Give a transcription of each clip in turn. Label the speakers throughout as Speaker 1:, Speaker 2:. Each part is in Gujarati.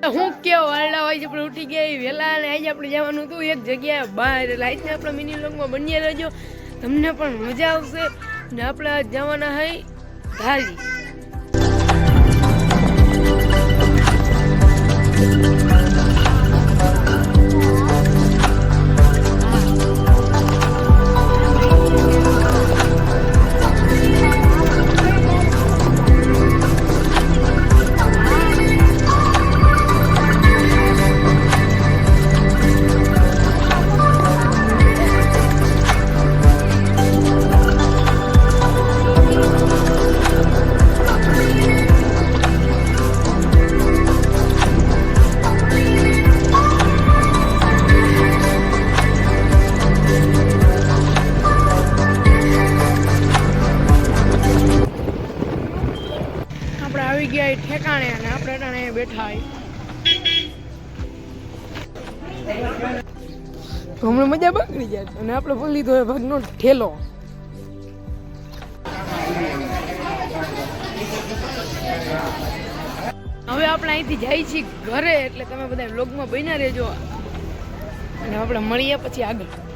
Speaker 1: હું કેવો વારડા હોય છે પણ ઉઠી ગયા વેલા અને આજે આપણે જવાનું હતું એક જગ્યાએ બહાર લાઈટ ને આપણા મિની વ્લોગમાં બન્યા રહેજો તમને પણ મજા આવશે ને આપણે જવાના હઈ ધારી આવી ગયા ઠેકાણે અને આપણે ટાણે બેઠા હમણાં મજા બગડી જાય અને આપણે બોલી લીધો ભાગનો ઠેલો હવે આપણે અહીંથી જાય છીએ ઘરે એટલે તમે બધા વ્લોગમાં બન્યા રહેજો અને આપણે મળીએ પછી આગળ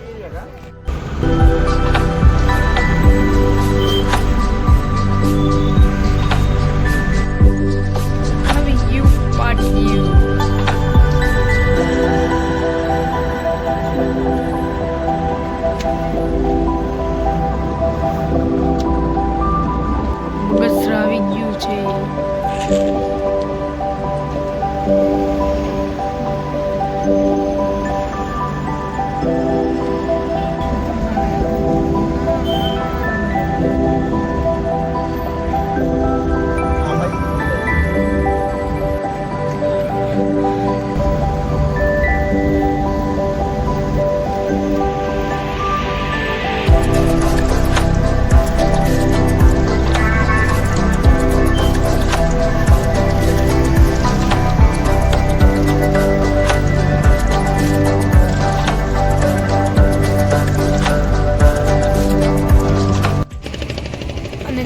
Speaker 1: બસ આવી ગયું છે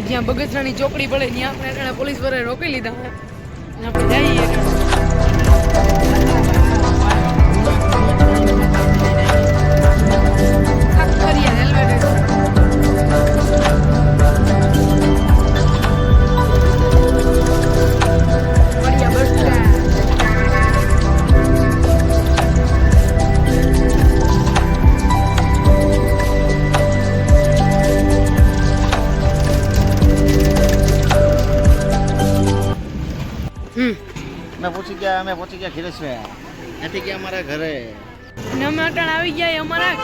Speaker 1: જ્યાં બગસરાની ચોકડી પડે ત્યાં આપણે પોલીસ વાળાએ રોકી લીધા આપણે જઈએ
Speaker 2: અમે પહોંચી ગયા ખીરેશભાઈ નથી ગયા અમારા ઘરે
Speaker 1: અને અમે અટાણ આવી ગયા અમારા